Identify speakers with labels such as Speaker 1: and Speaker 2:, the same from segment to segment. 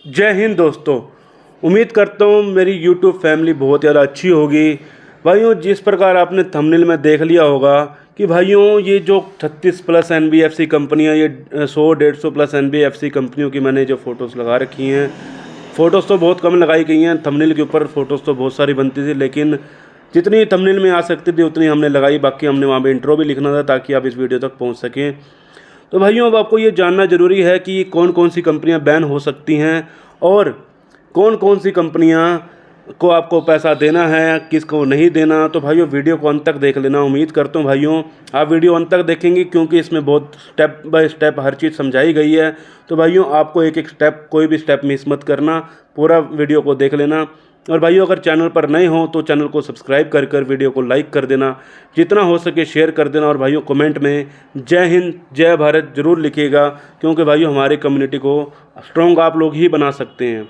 Speaker 1: जय हिंद दोस्तों। उम्मीद करता हूँ मेरी यूट्यूब फैमिली बहुत ज़्यादा अच्छी होगी। भाइयों, जिस प्रकार आपने थंबनेल में देख लिया होगा कि भाइयों ये जो 36 प्लस एनबीएफसी कंपनियाँ, ये 100-150 प्लस एनबीएफसी कंपनियों की मैंने जो फ़ोटोज़ लगा रखी हैं। फ़ोटोज़ तो बहुत कम लगाई गई हैं, थंबनेल के ऊपर फ़ोटोज़ तो बहुत सारी बनती थी, लेकिन जितनी थंबनेल में आ सकती थी उतनी हमने लगाई। बाकी हमने वहाँ पे इंट्रो भी लिखना था ताकि आप इस वीडियो तक पहुँच सकें। तो भाइयों, अब आपको ये जानना ज़रूरी है कि कौन कौन सी कंपनियां बैन हो सकती हैं और कौन कौन सी कंपनियां को आपको पैसा देना है, किसको नहीं देना। तो भाइयों, वीडियो को अंत तक देख लेना। उम्मीद करता हूँ भाइयों आप वीडियो अंत तक देखेंगे, क्योंकि इसमें बहुत स्टेप बाय स्टेप हर चीज़ समझाई गई है। तो भाइयों, आपको एक एक स्टेप, कोई भी स्टेप मिस मत करना, पूरा वीडियो को देख लेना। और भाइयों, अगर चैनल पर नए हो तो चैनल को सब्सक्राइब कर वीडियो को लाइक कर देना, जितना हो सके शेयर कर देना। और भाइयों, कमेंट में जय हिंद जय भारत ज़रूर लिखिएगा, क्योंकि भाइयों हमारे कम्युनिटी को स्ट्रॉन्ग आप लोग ही बना सकते हैं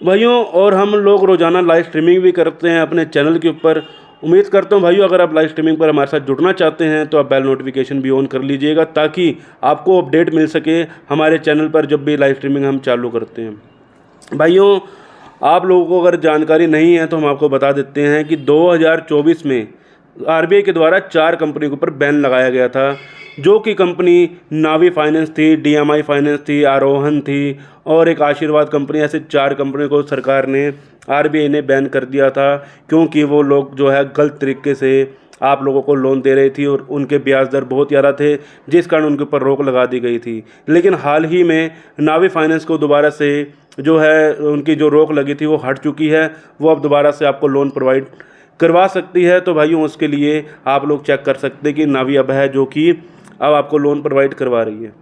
Speaker 1: भाइयों। और हम लोग रोज़ाना लाइव स्ट्रीमिंग भी करते हैं अपने चैनल के ऊपर। उम्मीद करता हूं भाइयों, अगर आप लाइव स्ट्रीमिंग पर हमारे साथ जुड़ना चाहते हैं तो आप बेल नोटिफिकेशन भी ऑन कर लीजिएगा, ताकि आपको अपडेट मिल सके हमारे चैनल पर जब भी लाइव स्ट्रीमिंग हम चालू करते हैं। भाइयों, आप लोगों को अगर जानकारी नहीं है तो हम आपको बता देते हैं कि 2024 में आरबीआई के द्वारा 4 कंपनियों के ऊपर बैन लगाया गया था, जो कि कंपनी नावी फाइनेंस थी, डीएमआई फाइनेंस थी, आरोहन थी और एक आशीर्वाद कंपनी। ऐसे 4 कंपनियों को सरकार ने, आरबीआई ने बैन कर दिया था, क्योंकि वो लोग जो है गलत तरीके से आप लोगों को लोन दे रही थी और उनके ब्याज दर बहुत ज़्यादा थे, जिस कारण उनके ऊपर रोक लगा दी गई थी। लेकिन हाल ही में नावी फाइनेंस को दोबारा से जो है उनकी जो रोक लगी थी वो हट चुकी है, वो अब दोबारा से आपको लोन प्रोवाइड करवा सकती है। तो भाइयों, उसके लिए आप लोग चेक कर सकते हैं कि नावी अब है जो कि अब आपको लोन प्रोवाइड करवा रही है।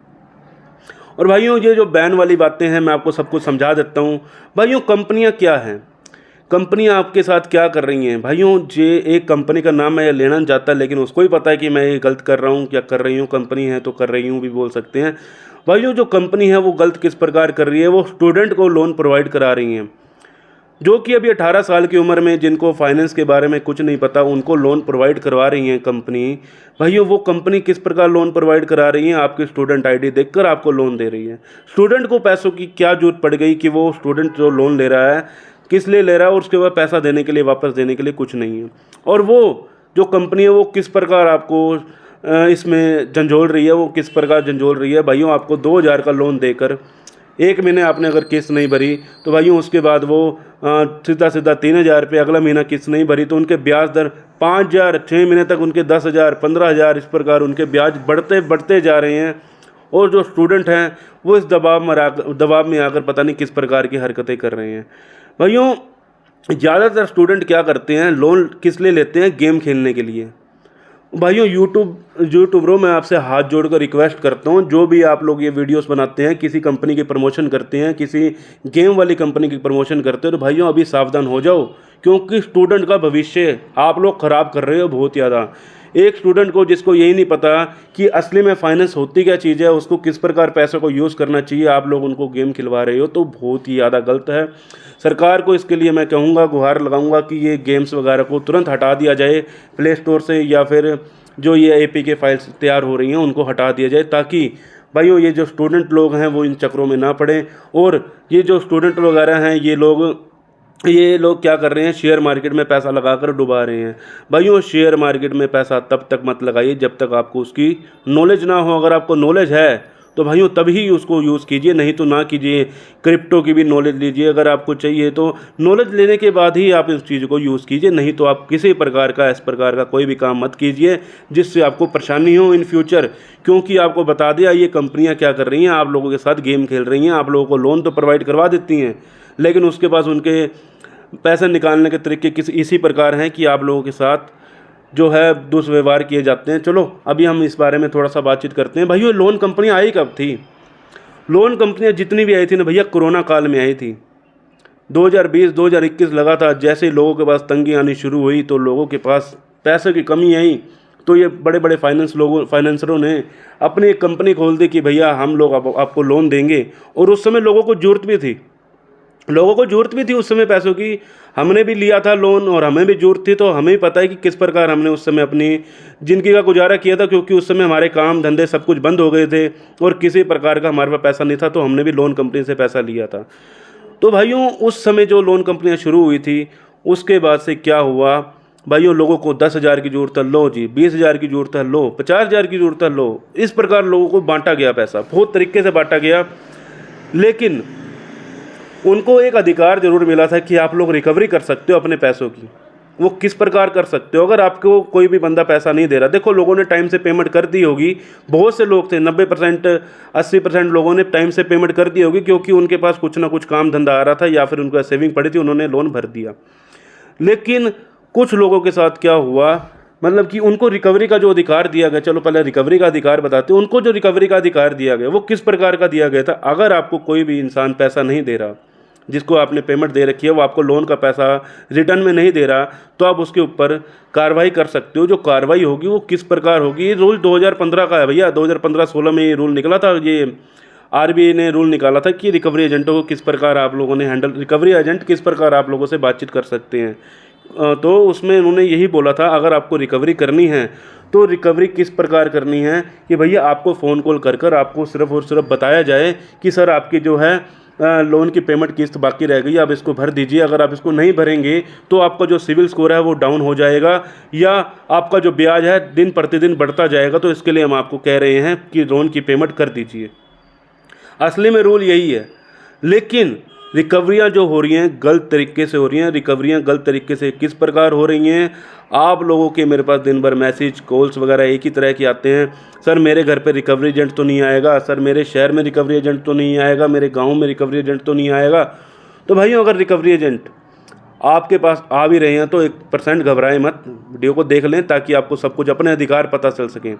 Speaker 1: और भाइयों, ये जो बैन वाली बातें हैं मैं आपको सब कुछ समझा देता हूँ। भाइयों, कंपनियाँ क्या हैं, कंपनियां आपके साथ क्या कर रही हैं। भाइयों, ये एक कंपनी का नाम मैं लेना नहीं चाहता, लेकिन उसको ही पता है कि मैं ये गलत कर रहा हूँ, क्या कर रही हूँ। कंपनी है तो कर रही हूँ भी बोल सकते हैं। भाइयों, जो कंपनी है वो गलत किस प्रकार कर रही है, वो स्टूडेंट को लोन प्रोवाइड करा रही हैं, जो कि अभी 18 साल की उम्र में, जिनको फाइनेंस के बारे में कुछ नहीं पता, उनको लोन प्रोवाइड करवा रही हैं कंपनी। भाइयों, वो कंपनी किस प्रकार लोन प्रोवाइड करा रही है, आपकी स्टूडेंट आईडी देखकर आपको लोन दे रही है। स्टूडेंट को पैसों की क्या जरूरत पड़ गई कि वो स्टूडेंट जो लोन ले रहा है किस लिए ले रहा है, और उसके बाद पैसा देने के लिए, वापस देने के लिए कुछ नहीं है। और वो जो कंपनी है वो किस प्रकार आपको इसमें झंझोल रही है, वो किस प्रकार झंझोल रही है। भाइयों, आपको 2000 का लोन देकर 1 महीने आपने अगर किस्त नहीं भरी तो भाइयों उसके बाद वो सीधा 3000 रुपये, अगला महीना किस्त नहीं भरी तो उनके ब्याज दर 5000, 6 महीने तक उनके 10,000, 15,000, इस प्रकार उनके ब्याज बढ़ते जा रहे हैं। और जो स्टूडेंट हैं वो इस दबाव में आकर पता नहीं किस प्रकार की हरकतें कर रहे हैं। भाइयों, ज़्यादातर स्टूडेंट क्या करते हैं, लोन किस लिए लेते हैं, गेम खेलने के लिए। भाइयों, यूट्यूबरों मैं आपसे हाथ जोड़कर रिक्वेस्ट करता हूं, जो भी आप लोग ये वीडियोस बनाते हैं, किसी कंपनी की प्रमोशन करते हैं, किसी गेम वाली कंपनी की प्रमोशन करते हो, तो भाइयों अभी सावधान हो जाओ, क्योंकि स्टूडेंट का भविष्य आप लोग ख़राब कर रहे हो बहुत ज़्यादा। एक स्टूडेंट को जिसको यही नहीं पता कि असली में फाइनेंस होती क्या चीज़ है, उसको किस प्रकार पैसों को यूज़ करना चाहिए, आप लोग उनको गेम खिलवा रहे हो, तो बहुत ही ज़्यादा गलत है। सरकार को इसके लिए मैं कहूँगा, गुहार लगाऊंगा कि ये गेम्स वगैरह को तुरंत हटा दिया जाए प्ले स्टोर से, या फिर जो ये एपीके फाइल्स तैयार हो रही हैं उनको हटा दिया जाए, ताकि भाइयों ये जो स्टूडेंट लोग हैं वो इन चक्रों में ना पड़ें। और ये जो स्टूडेंट वगैरह हैं, ये लोग क्या कर रहे हैं, शेयर मार्केट में पैसा लगाकर डुबा रहे हैं। भाइयों, शेयर मार्केट में पैसा तब तक मत लगाइए जब तक आपको उसकी नॉलेज ना हो। अगर आपको नॉलेज है तो भाइयों तभी उसको यूज़ कीजिए, नहीं तो ना कीजिए। क्रिप्टो की भी नॉलेज लीजिए अगर आपको चाहिए, तो नॉलेज लेने के बाद ही आप इस चीज़ को यूज़ कीजिए, नहीं तो आप किसी प्रकार का, इस प्रकार का कोई भी काम मत कीजिए जिससे आपको परेशानी हो इन फ्यूचर। क्योंकि आपको बता दिया, ये कंपनियां क्या कर रही हैं, आप लोगों के साथ गेम खेल रही हैं। आप लोगों को लोन तो प्रोवाइड करवा देती हैं, लेकिन उसके पास उनके पैसे निकालने के तरीके इसी प्रकार हैं कि आप लोगों के साथ जो है दुष्व्यवहार किए जाते हैं। चलो अभी हम इस बारे में थोड़ा सा बातचीत करते हैं। भाइयों, लोन कंपनियाँ आई कब थी? लोन कंपनियाँ जितनी भी आई थी ना भैया, कोरोना काल में आई थी। 2020-2021 लगा था, जैसे लोगों के पास तंगी आनी शुरू हुई तो लोगों के पास पैसे की कमी आई, तो ये बड़े बड़े फाइनेंसरों ने अपनी एक कंपनी खोल दी कि भैया हम लोग आपको लोन देंगे। और उस समय लोगों को ज़रूरत भी थी उस समय पैसों की। हमने भी लिया था लोन और हमें भी ज़रूरत थी, तो हमें ही पता है कि किस प्रकार हमने उस समय अपनी ज़िंदगी का गुजारा किया था, क्योंकि उस समय हमारे काम धंधे सब कुछ बंद हो गए थे और किसी प्रकार का हमारे पास पैसा नहीं था, तो हमने भी लोन कंपनी से पैसा लिया था। तो भाइयों उस समय जो लोन कंपनियां शुरू हुई थी, उसके बाद से क्या हुआ भाइयों, लोगों को 10,000 की ज़रूरत है, लो जी, 20,000 की ज़रूरत है, लो 50,000 की ज़रूरत है, लो। इस प्रकार लोगों को बांटा गया, पैसा बहुत तरीके से बांटा गया। लेकिन उनको एक अधिकार ज़रूर मिला था कि आप लोग रिकवरी कर सकते हो अपने पैसों की। वो किस प्रकार कर सकते हो? अगर आपको कोई भी बंदा पैसा नहीं दे रहा, देखो लोगों ने टाइम से पेमेंट कर दी होगी, बहुत से लोग थे, 90% 80% लोगों ने टाइम से पेमेंट कर दी होगी, क्योंकि उनके पास कुछ ना कुछ काम धंधा आ रहा था या फिर उनका सेविंग पड़ी थी, उन्होंने लोन भर दिया। लेकिन कुछ लोगों के साथ क्या हुआ, मतलब कि उनको रिकवरी का जो अधिकार दिया गया, चलो पहले रिकवरी का अधिकार बताते हैं। उनको जो रिकवरी का अधिकार दिया गया वो किस प्रकार का दिया गया था? अगर आपको कोई भी इंसान पैसा नहीं दे रहा, जिसको आपने पेमेंट दे रखी है, वो आपको लोन का पैसा रिटर्न में नहीं दे रहा, तो आप उसके ऊपर कार्रवाई कर सकते हो। जो कार्रवाई होगी वो किस प्रकार होगी? ये रूल 2015 का है भैया, 2015-16 में ये रूल निकला था। ये आरबीआई ने रूल निकाला था कि रिकवरी एजेंटों को किस प्रकार आप लोगों ने हैंडल, रिकवरी एजेंट किस प्रकार आप लोगों से बातचीत कर सकते हैं। तो उसमें उन्होंने यही बोला था, अगर आपको रिकवरी करनी है तो रिकवरी किस प्रकार करनी है कि भैया आपको फ़ोन कॉल कर कर आपको सिर्फ और सिर्फ बताया जाए कि सर आपकी जो है लोन की पेमेंट किस्त बाकी रह गई, आप इसको भर दीजिए। अगर आप इसको नहीं भरेंगे तो आपका जो सिविल स्कोर है वो डाउन हो जाएगा, या आपका जो ब्याज है दिन प्रतिदिन बढ़ता जाएगा। तो इसके लिए हम आपको कह रहे हैं कि लोन की पेमेंट कर दीजिए। असली में रूल यही है। लेकिन रिकवरियाँ जो हो रही हैं गलत तरीके से हो रही हैं। रिकवरियाँ गलत तरीके से किस प्रकार हो रही हैं? आप लोगों के मेरे पास दिन भर मैसेज कॉल्स वगैरह एक ही तरह के आते हैं, सर मेरे घर पे रिकवरी एजेंट तो नहीं आएगा, सर मेरे शहर में रिकवरी एजेंट तो नहीं आएगा, मेरे गांव में रिकवरी एजेंट तो नहीं आएगा। तो भाइयों अगर रिकवरी एजेंट आपके पास आ भी रहे हैं तो 1% घबराएं मत, वीडियो को देख लें ताकि आपको सब कुछ अपने अधिकार पता चल सकें।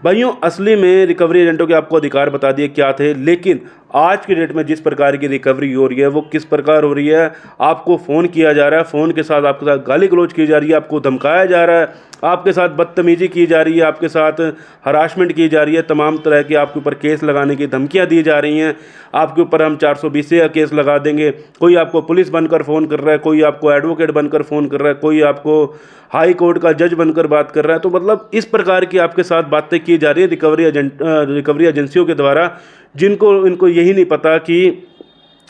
Speaker 1: भाइयों असली में रिकवरी एजेंटों के आपको अधिकार बता दिए क्या थे, लेकिन आज की डेट में जिस प्रकार की रिकवरी हो रही है वो किस प्रकार हो रही है? आपको फ़ोन किया जा रहा है, फ़ोन के साथ आपके साथ गाली गलौज की जा रही है, आपको धमकाया जा रहा है, आपके साथ बदतमीजी की जा रही है, आपके साथ हरासमेंट की जा रही है, तमाम तरह की आपके ऊपर केस लगाने की धमकियां दी जा रही हैं। आपके ऊपर हम 420 का केस लगा देंगे। कोई आपको पुलिस बनकर फ़ोन कर रहा है, कोई आपको एडवोकेट बनकर फ़ोन कर रहा है, कोई आपको हाई कोर्ट का जज बनकर बात कर रहा है। तो मतलब इस प्रकार की आपके साथ बातें की जा रही है रिकवरी एजेंसियों के द्वारा, जिनको इनको यही नहीं पता कि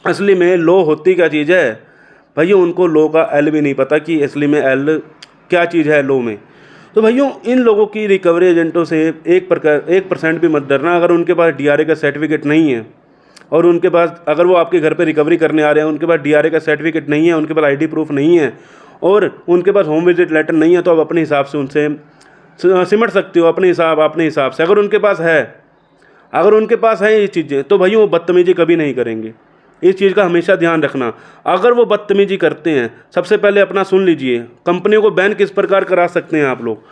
Speaker 1: असली में लॉ होती क्या चीज़ है। भाइयों उनको लॉ का एल भी नहीं पता कि असली में एल क्या चीज़ है लॉ में। तो भाइयों इन लोगों की रिकवरी एजेंटों से 1% भी मत डरना। अगर उनके पास डीआरए का सर्टिफिकेट नहीं है और उनके पास, अगर वो आपके घर पे रिकवरी करने आ रहे हैं, उनके पास डीआरए का सर्टिफिकेट नहीं है, उनके पास आईडी प्रूफ नहीं है और उनके पास होम विजिट लेटर नहीं है, तो आप अपने हिसाब से उनसे सिमट सकते हो, अपने हिसाब से। अगर उनके पास है ये चीज़ें, तो भाई वो बदतमीजी कभी नहीं करेंगे। इस चीज़ का हमेशा ध्यान रखना। अगर वो बदतमीजी करते हैं, सबसे पहले अपना सुन लीजिए, कंपनियों को बैन किस प्रकार करा सकते हैं आप लोग।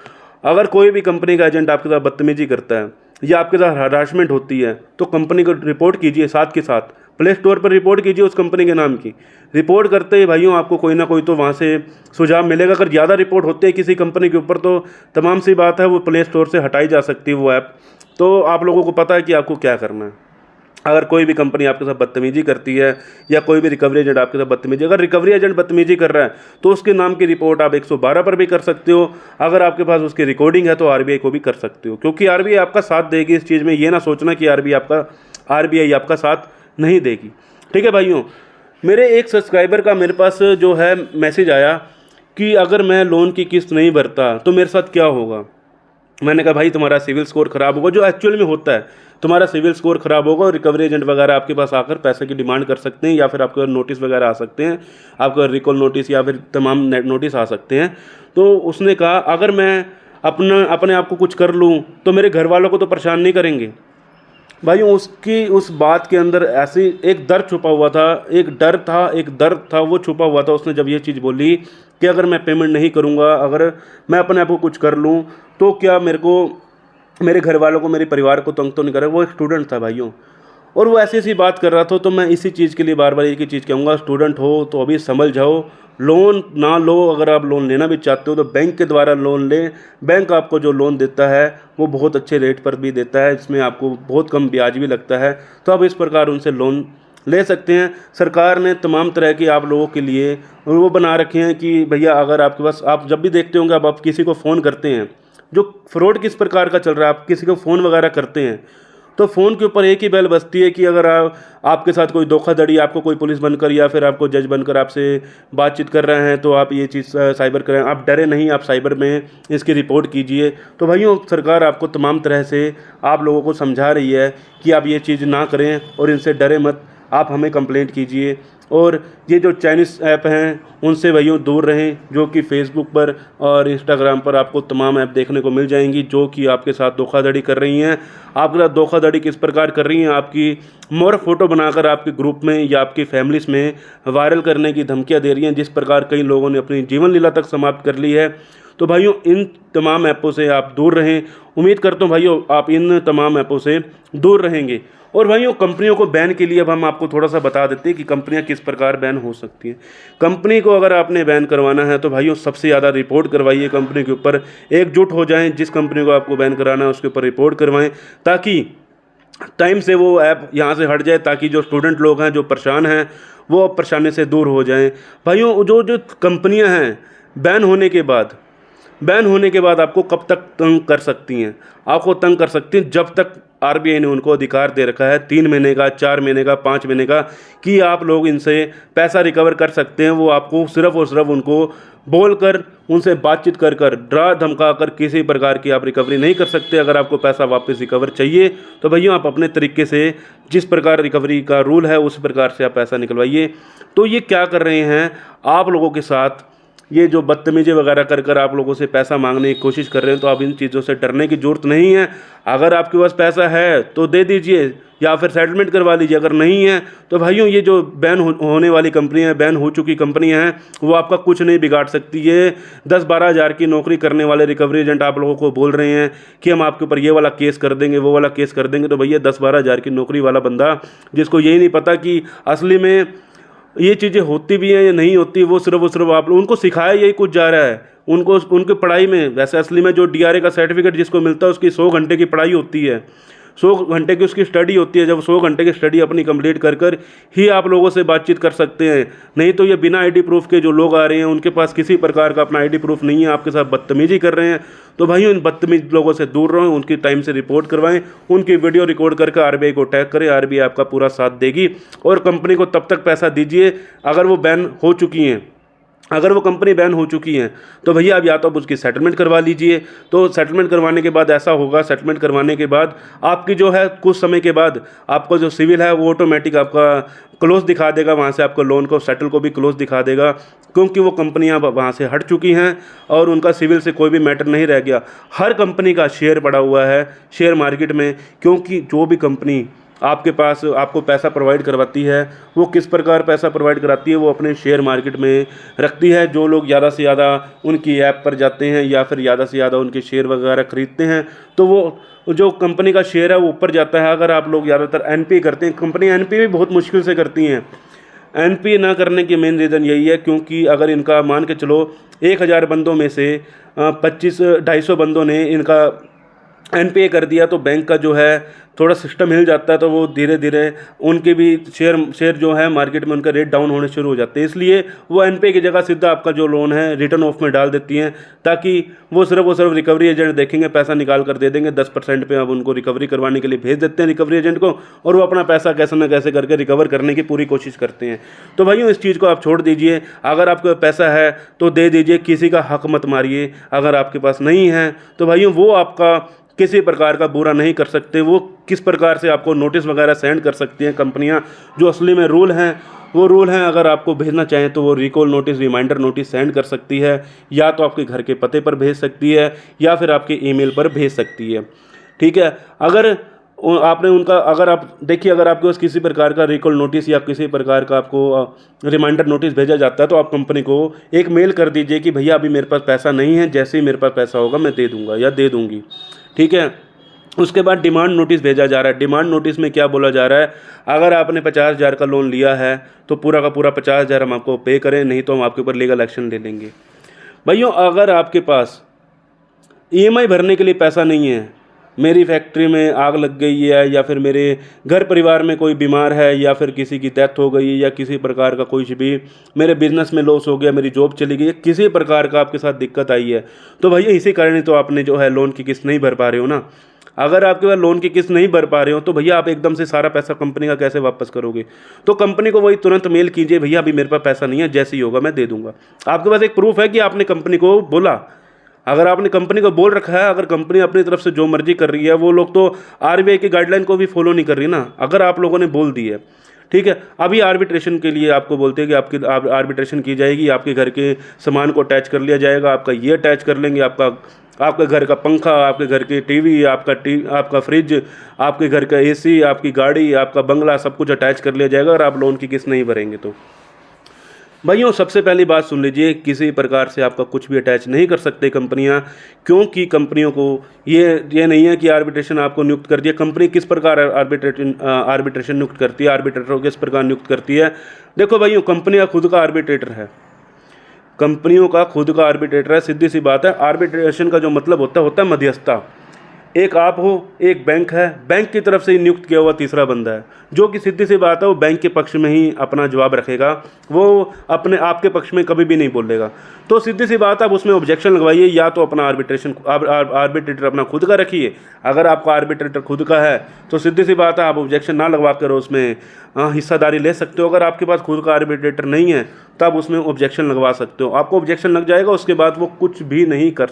Speaker 1: अगर कोई भी कंपनी का एजेंट आपके साथ बदतमीजी करता है या आपके साथ हरासमेंट होती है, तो कंपनी को रिपोर्ट कीजिए, साथ के साथ प्ले स्टोर पर रिपोर्ट कीजिए उस कंपनी के नाम की। रिपोर्ट करते ही भाइयों आपको कोई ना कोई तो वहाँ से सुझाव मिलेगा। अगर ज़्यादा रिपोर्ट होते हैं किसी कंपनी के ऊपर, तो तमाम सी बात है वो प्ले स्टोर से हटाई जा सकती है वो ऐप। तो आप लोगों को पता है कि आपको क्या करना है। अगर कोई भी कंपनी आपके साथ बदतमीजी करती है या कोई भी रिकवरी एजेंट आपके साथ बदतमीजी, अगर रिकवरी एजेंट बदतमीजी कर रहा है तो उसके नाम की रिपोर्ट आप 112 पर भी कर सकते हो। अगर आपके पास उसकी रिकॉर्डिंग है तो आरबीआई को भी कर सकते हो, क्योंकि आरबीआई आपका साथ देगी इस चीज़ में। ये ना सोचना कि आरबीआई आपका साथ नहीं देगी। ठीक है भाइयों, मेरे एक सब्सक्राइबर का मेरे पास जो है मैसेज आया कि अगर मैं लोन की किस्त नहीं भरता तो मेरे साथ क्या होगा। मैंने कहा भाई तुम्हारा सिविल स्कोर ख़राब होगा, जो एक्चुअल में होता है, तुम्हारा सिविल स्कोर ख़राब होगा और रिकवरी एजेंट वगैरह आपके पास आकर पैसे की डिमांड कर सकते हैं, या फिर आपके नोटिस वगैरह आ सकते हैं, आपका रिकॉल नोटिस या फिर तमाम नोटिस आ सकते हैं। तो उसने कहा अगर मैं अपने आप को कुछ कर लूँ तो मेरे घर वालों को तो परेशान नहीं करेंगे। भाई उसकी उस बात के अंदर ऐसी एक डर छुपा हुआ था, एक दर्द था वो छुपा हुआ था। उसने जब ये चीज़ बोली कि अगर मैं पेमेंट नहीं करूँगा, अगर मैं अपने आप को कुछ कर लूँ तो क्या मेरे घर वालों को, मेरे परिवार को तंग तो नहीं करेगा। वो एक स्टूडेंट था भाइयों, और वो ऐसी बात कर रहा था। तो मैं इसी चीज़ के लिए बार बार एक ही चीज़ कहूँगा, स्टूडेंट हो तो अभी समझ जाओ, लोन ना लो। अगर आप लोन लेना भी चाहते हो तो बैंक के द्वारा लोन लें। बैंक आपको जो लोन देता है वो बहुत अच्छे रेट पर भी देता है, इसमें आपको बहुत कम ब्याज भी लगता है। तो आप इस प्रकार उनसे लोन ले सकते हैं। सरकार ने तमाम तरह की आप लोगों के लिए वो बना रखे हैं कि भैया अगर आपके पास, आप जब भी देखते होंगे आप किसी को फ़ोन करते हैं, जो फ्रॉड किस प्रकार का चल रहा है, आप किसी को फ़ोन वगैरह करते हैं तो फ़ोन के ऊपर एक ही बेल बजती है कि अगर आपके साथ कोई धोखाधड़ी, आपको कोई पुलिस बनकर या फिर आपको जज बनकर आपसे बातचीत कर रहे हैं, तो आप ये चीज़ साइबर करें। आप डरे नहीं, आप साइबर में इसकी रिपोर्ट कीजिए। तो भाइयों, सरकार आपको तमाम तरह से आप लोगों को समझा रही है कि आप ये चीज़ ना करें और इनसे डरे मत, आप हमें कंप्लेंट कीजिए। और ये जो चाइनीज़ ऐप हैं उनसे भाइयों दूर रहें, जो कि फेसबुक पर और इंस्टाग्राम पर आपको तमाम ऐप देखने को मिल जाएंगी जो कि आपके साथ धोखाधड़ी कर रही हैं। आपके साथ धोखाधड़ी किस प्रकार कर रही हैं, आपकी मोर फोटो बनाकर आपके ग्रुप में या आपकी फैमिलीज़ में वायरल करने की धमकियां दे रही हैं, जिस प्रकार कई लोगों ने अपनी जीवन लीला तक समाप्त कर ली है। तो भाइयों, इन तमाम ऐपों से आप दूर रहें। उम्मीद करता हूँ भाइयों आप इन तमाम ऐपों से दूर रहेंगे। और भाइयों, कंपनियों को बैन के लिए अब हम आपको थोड़ा सा बता देते हैं कि कंपनियां किस प्रकार बैन हो सकती हैं। कंपनी को अगर आपने बैन करवाना है तो भाइयों सबसे ज़्यादा रिपोर्ट करवाइए कंपनी के ऊपर। एकजुट हो जाएं, जिस कंपनी को आपको बैन कराना है उसके ऊपर रिपोर्ट करवाएं, ताकि टाइम से वो ऐप यहाँ से हट जाए, ताकि जो स्टूडेंट लोग हैं जो परेशान हैं वो परेशानी से दूर हो जाएं। भाइयों, जो जो कंपनियाँ हैं बैन होने के बाद आपको कब तक तंग कर सकती हैं? आपको तंग कर सकती हैं जब तक आरबीआई ने उनको अधिकार दे रखा है 3 महीने का, 4 महीने का, 5 महीने का, कि आप लोग इनसे पैसा रिकवर कर सकते हैं। वो आपको सिर्फ़ और सिर्फ उनको बोलकर, उनसे बातचीत कर कर, डरा धमका कर किसी प्रकार की आप रिकवरी नहीं कर सकते। अगर आपको पैसा वापस रिकवर चाहिए तो भैया आप अपने तरीके से, जिस प्रकार रिकवरी का रूल है उस प्रकार से आप पैसा निकलवाइए। तो ये क्या कर रहे हैं आप लोगों के साथ, ये जो बदतमीजी वगैरह कर कर आप लोगों से पैसा मांगने की कोशिश कर रहे हैं, तो आप इन चीज़ों से डरने की ज़रूरत नहीं है। अगर आपके पास पैसा है तो दे दीजिए या फिर सेटलमेंट करवा लीजिए। अगर नहीं है तो भाइयों, ये जो बैन होने वाली कंपनियां, बैन हो चुकी कंपनियां हैं, वो आपका कुछ नहीं बिगाड़ सकती। ये 10-12 हज़ार की नौकरी करने वाले रिकवरी एजेंट आप लोगों को बोल रहे हैं कि हम आपके ऊपर ये वाला केस कर देंगे, वो वाला केस कर देंगे। तो भैया 10-12 हज़ार की नौकरी वाला बंदा, जिसको यही नहीं पता कि असली में ये चीज़ें होती भी हैं या नहीं होती, वो सिर्फ आप लोग उनको सिखाया यही कुछ जा रहा है। उनको उनकी पढ़ाई में, वैसे असली में जो डीआरए का सर्टिफिकेट जिसको मिलता है उसकी 100 घंटे की पढ़ाई होती है, 100 घंटे की उसकी स्टडी होती है। जब 100 घंटे की स्टडी अपनी कंप्लीट कर कर ही आप लोगों से बातचीत कर सकते हैं। नहीं तो ये बिना आईडी प्रूफ के जो लोग आ रहे हैं, उनके पास किसी प्रकार का अपना आईडी प्रूफ नहीं है, आपके साथ बदतमीजी कर रहे हैं। तो भाइयों, इन बदतमीज लोगों से दूर रहें, उनकी टाइम से रिपोर्ट करवाएं, उनकी वीडियो रिकॉर्ड करके आरबीआई को टैग करें। आरबीआई आपका पूरा साथ देगी। और कंपनी को तब तक पैसा दीजिए अगर वो बैन हो चुकी हैं। अगर वो कंपनी बैन हो चुकी है तो भैया आप या तो उसकी सेटलमेंट करवा लीजिए। तो सेटलमेंट करवाने के बाद ऐसा होगा, सेटलमेंट करवाने के बाद आपकी जो है कुछ समय के बाद आपका जो सिविल है वो ऑटोमेटिक आपका क्लोज दिखा देगा, वहाँ से आपको लोन को, सेटल को भी क्लोज दिखा देगा, क्योंकि वो कंपनियाँ वहाँ से हट चुकी हैं और उनका सिविल से कोई भी मैटर नहीं रह गया। हर कंपनी का शेयर पड़ा हुआ है शेयर मार्केट में, क्योंकि जो भी कंपनी आपके पास आपको पैसा प्रोवाइड करवाती है, वो किस प्रकार पैसा प्रोवाइड कराती है, वो अपने शेयर मार्केट में रखती है। जो लोग ज़्यादा से ज़्यादा उनकी ऐप पर जाते हैं या फिर ज़्यादा से ज़्यादा उनके शेयर वगैरह खरीदते हैं, तो वो जो कंपनी का शेयर है वो ऊपर जाता है। अगर आप लोग ज़्यादातर एनपी करते हैं, कंपनी एनपी भी बहुत मुश्किल से करती हैं। एनपी ना करने की मेन रीज़न यही है, क्योंकि अगर इनका मान के चलो 1000 बंदों में से 250 बंदों ने इनका एनपीए कर दिया, तो बैंक का जो है थोड़ा सिस्टम हिल जाता है। तो वो धीरे धीरे उनके भी शेयर जो है मार्केट में उनका रेट डाउन होने शुरू हो जाते हैं। इसलिए वो एनपीए की जगह सीधा आपका जो लोन है रिटर्न ऑफ में डाल देती हैं, ताकि वो सिर्फ रिकवरी एजेंट देखेंगे, पैसा निकाल कर दे देंगे 10% पे। अब उनको रिकवरी करवाने के लिए भेज देते हैं रिकवरी एजेंट को, और वो अपना पैसा कैसे ना कैसे करके रिकवर करने की पूरी कोशिश करते हैं। तो भाइयों, इस चीज़ को आप छोड़ दीजिए। अगर आपके पास पैसा है तो दे दीजिए, किसी का हक मत मारिए। अगर आपके पास नहीं है तो भाइयों, वो आपका किसी प्रकार का बुरा नहीं कर सकते। वो किस प्रकार से आपको नोटिस वगैरह सेंड कर सकती हैं कंपनियां, जो असली में रूल हैं वो रूल हैं। अगर आपको भेजना चाहें तो वो recall notice, reminder notice send कर सकती है, या तो आपके घर के पते पर भेज सकती है या फिर आपके ईमेल पर भेज सकती है। ठीक है, अगर आपने उनका, अगर आप देखिए, अगर आपके पास किसी प्रकार का रिकॉल नोटिस या किसी प्रकार का आपको रिमाइंडर नोटिस भेजा जाता है, तो आप कंपनी को एक मेल कर दीजिए कि भैया अभी मेरे पास पैसा नहीं है, जैसे ही मेरे पास पैसा होगा मैं दे दूँगा या दे दूँगी। ठीक है, उसके बाद डिमांड नोटिस भेजा जा रहा है। डिमांड नोटिस में क्या बोला जा रहा है, अगर आपने 50,000 का लोन लिया है तो पूरा का पूरा 50,000 हम आपको पे करें, नहीं तो हम आपके ऊपर लीगल एक्शन ले लेंगे। भाइयों, अगर आपके पास ईएमआई भरने के लिए पैसा नहीं है, मेरी फैक्ट्री में आग लग गई है, या फिर मेरे घर परिवार में कोई बीमार है, या फिर किसी की डेथ हो गई है, या किसी प्रकार का कुछ भी मेरे बिजनेस में लॉस हो गया, मेरी जॉब चली गई, किसी प्रकार का आपके साथ दिक्कत आई है, तो भैया इसी कारण ही तो आपने जो है लोन की किस्त नहीं भर पा रहे हो ना। अगर आपके पास लोन की किस्त नहीं भर पा रहे हो तो भैया आप एकदम से सारा पैसा कंपनी का कैसे वापस करोगे। तो कंपनी को वही तुरंत मेल कीजिए, भैया अभी मेरे पास पैसा नहीं है, जैसे ही होगा मैं दे दूंगा। आपके पास एक प्रूफ है कि आपने कंपनी को बोला। अगर आपने कंपनी को बोल रखा है, अगर कंपनी अपनी तरफ से जो मर्जी कर रही है, वो लोग तो आरबीआई की गाइडलाइन को भी फॉलो नहीं कर रही ना। अगर आप लोगों ने बोल दी है, ठीक है, अभी आर्बिट्रेशन के लिए आपको बोलते हैं कि आपकी आर्बिट्रेशन की जाएगी, आपके घर के सामान को अटैच कर लिया जाएगा, आपका ये अटैच कर लेंगे, आपके घर का पंखा, आपके घर की टीवी, आपका फ्रिज, आपके घर का एसी, आपकी गाड़ी, आपका बंगला, सब कुछ अटैच कर लिया जाएगा अगर आप लोन की किस्त नहीं भरेंगे तो। भाइयों सबसे पहली बात सुन लीजिए, किसी प्रकार से आपका कुछ भी अटैच नहीं कर सकते कंपनियां, क्योंकि कंपनियों को ये नहीं है कि आर्बिट्रेशन आपको नियुक्त कर दिया। कंपनी किस प्रकार आर्बिट्रेशन नियुक्त करती है, आर्बिट्रेटर को किस प्रकार नियुक्त करती है। देखो भाइयों, कंपनी का खुद का आर्बिट्रेटर है, कंपनियों का खुद का आर्बिट्रेटर है, सीधी सी बात है। आर्बिट्रेशन का जो मतलब होता है मध्यस्थता। एक आप हो, एक बैंक है, बैंक की तरफ से ही नियुक्त किया हुआ तीसरा बंदा है, जो कि सीधी सी बात है वो बैंक के पक्ष में ही अपना जवाब रखेगा, वो अपने आपके पक्ष में कभी भी नहीं बोलेगा। तो सीधी सी बात, आप उसमें ऑब्जेक्शन लगवाइए, या तो अपना आर्बिट्रेटर अपना खुद का रखिए। अगर आपका आर्बिट्रेटर खुद का है तो सीधी सी बात है आप ऑब्जेक्शन ना लगवा कर उसमें हिस्सादारी ले सकते हो। अगर आपके पास खुद का आर्बिट्रेटर नहीं है तो आप उसमें ऑब्जेक्शन लगवा सकते हो। आपको ऑब्जेक्शन लग जाएगा, उसके बाद वो कुछ भी नहीं कर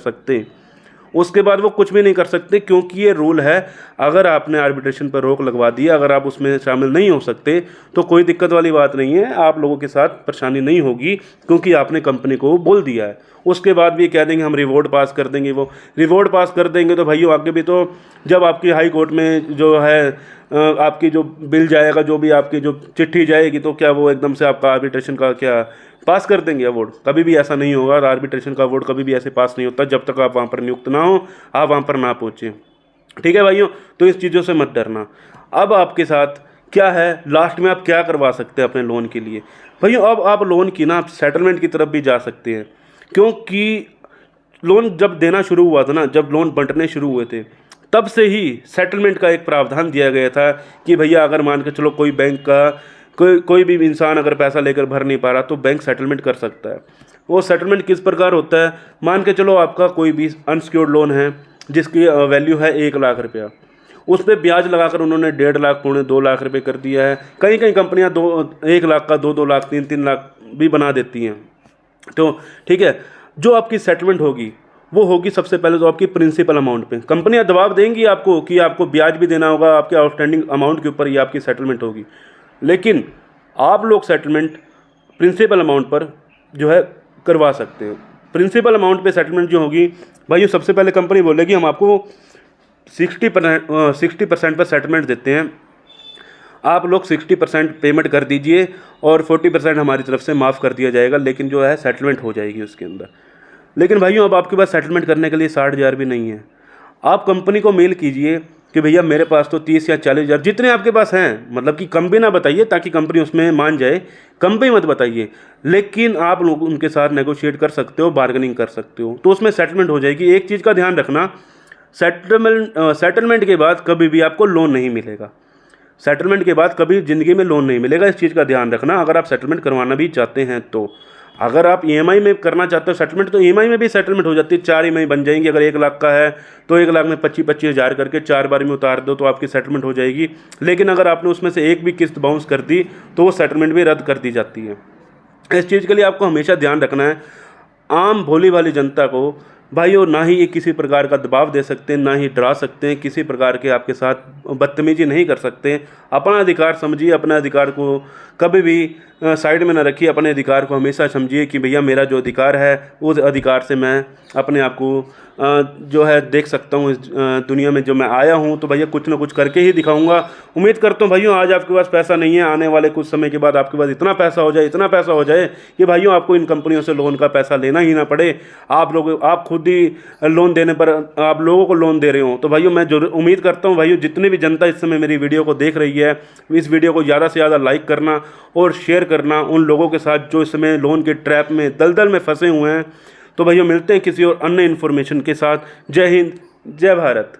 Speaker 1: सकते, क्योंकि ये रूल है। अगर आपने आर्बिट्रेशन पर रोक लगवा दी, अगर आप उसमें शामिल नहीं हो सकते तो कोई दिक्कत वाली बात नहीं है, आप लोगों के साथ परेशानी नहीं होगी, क्योंकि आपने कंपनी को बोल दिया है। उसके बाद भी कह देंगे हम रिवॉर्ड पास कर देंगे, वो रिवॉर्ड पास कर देंगे तो भाइयों आगे भी तो जब आपकी हाई कोर्ट में जो है आपकी जो बिल जाएगा, जो भी आपकी जो चिट्ठी जाएगी, तो क्या वो एकदम से आपका आर्बिट्रेशन का क्या पास कर देंगे अवार्ड? कभी भी ऐसा नहीं होगा। और आर्बिट्रेशन का अवार्ड कभी भी ऐसे पास नहीं होता जब तक आप वहाँ पर नियुक्त ना हो, आप वहाँ पर ना पहुँचें। ठीक है भाइयों, तो इस चीज़ों से मत डरना। अब आपके साथ क्या है, लास्ट में आप क्या करवा सकते हैं अपने लोन के लिए। भाइयों अब आप लोन की ना सेटलमेंट की तरफ भी जा सकते हैं, क्योंकि लोन जब देना शुरू हुआ था ना, जब लोन बंटने शुरू हुए थे, तब से ही सेटलमेंट का एक प्रावधान दिया गया था कि भैया अगर मान के चलो कोई बैंक का कोई भी इंसान अगर पैसा लेकर भर नहीं पा रहा तो बैंक सेटलमेंट कर सकता है। वो सेटलमेंट किस प्रकार होता है, मान के चलो आपका कोई भी अनसिक्योर्ड लोन है जिसकी वैल्यू है 1 लाख रुपया, उस पर ब्याज लगाकर उन्होंने 1.5 लाख, 2 लाख रुपए कर दिया है। कई कंपनियां 1 लाख का 2 लाख, 3 लाख भी बना देती हैं। तो ठीक है, जो आपकी सेटलमेंट होगी वो होगी सबसे पहले तो आपकी प्रिंसिपल अमाउंट पे। कंपनियां दबाव देंगी आपको कि आपको ब्याज भी देना होगा, आपके आउटस्टैंडिंग अमाउंट के ऊपर ही आपकी सेटलमेंट होगी, लेकिन आप लोग सेटलमेंट प्रिंसिपल अमाउंट पर जो है करवा सकते हो। प्रिंसिपल अमाउंट पे सेटलमेंट जो होगी भाई, सबसे पहले कंपनी बोलेगी हम आपको 60% पर सेटलमेंट देते हैं, आप लोग 60% पेमेंट कर दीजिए और 40% हमारी तरफ से माफ़ कर दिया जाएगा, लेकिन जो है सेटलमेंट हो जाएगी उसके अंदर। लेकिन भाइयों अब आपके पास सेटलमेंट करने के लिए 60,000 भी नहीं है। आप कंपनी को मेल कीजिए कि भैया मेरे पास तो 30 या 40,000 जितने आपके पास हैं, मतलब कि कम भी ना बताइए ताकि कंपनी उसमें मान जाए, कम भी मत बताइए, लेकिन आप लोग उनके साथ नेगोशिएट कर सकते हो, बार्गेनिंग कर सकते हो, तो उसमें सेटलमेंट हो जाएगी। एक चीज़ का ध्यान रखना, सेटलमेंट के बाद कभी भी आपको लोन नहीं मिलेगा। सेटलमेंट के बाद कभी ज़िंदगी में लोन नहीं मिलेगा, इस चीज़ का ध्यान रखना। अगर आप सेटलमेंट करवाना भी चाहते हैं तो, अगर आप ईएमआई में करना चाहते हो सेटलमेंट, तो ईएमआई में भी सेटलमेंट हो जाती है, 4 ईएमआई बन जाएंगी। अगर 1 लाख का है तो 1 लाख में 25-25 हज़ार करके 4 बार में उतार दो तो आपकी सेटलमेंट हो जाएगी। लेकिन अगर आपने उसमें से एक भी किस्त बाउंस कर दी तो वो सेटलमेंट भी रद्द कर दी जाती है। इस चीज़ के लिए आपको हमेशा ध्यान रखना है। आम भोली वाली जनता को भाइयों ना ही ये किसी प्रकार का दबाव दे सकते हैं, ना ही डरा सकते हैं, किसी प्रकार के आपके साथ बदतमीजी नहीं कर सकते। अपना अधिकार समझिए, अपने अधिकार को कभी भी साइड में ना रखिए, अपने अधिकार को हमेशा समझिए कि भैया मेरा जो अधिकार है उस अधिकार से मैं अपने आप को जो है देख सकता हूँ। इस दुनिया में जो मैं आया हूँ तो भैया कुछ ना कुछ करके ही दिखाऊंगा। उम्मीद करता हूँ भाइयों आज आपके पास पैसा नहीं है, आने वाले कुछ समय के बाद आपके पास इतना पैसा हो जाए कि भाइयों आपको इन कंपनियों से लोन का पैसा लेना ही ना पड़े। आप खुद ही लोन देने पर आप लोगों को लोन दे रहे हो। तो भाइयों मैं जरूर उम्मीद करता हूँ भाइयों जितनी भी जनता इस समय मेरी वीडियो को देख रही है, इस वीडियो को ज़्यादा से ज़्यादा लाइक करना और शेयर करना उन लोगों के साथ जो इस समय लोन के ट्रैप में दलदल में फंसे हुए हैं। तो भैया मिलते हैं किसी और अन्य इन्फॉर्मेशन के साथ। जय हिंद, जय भारत।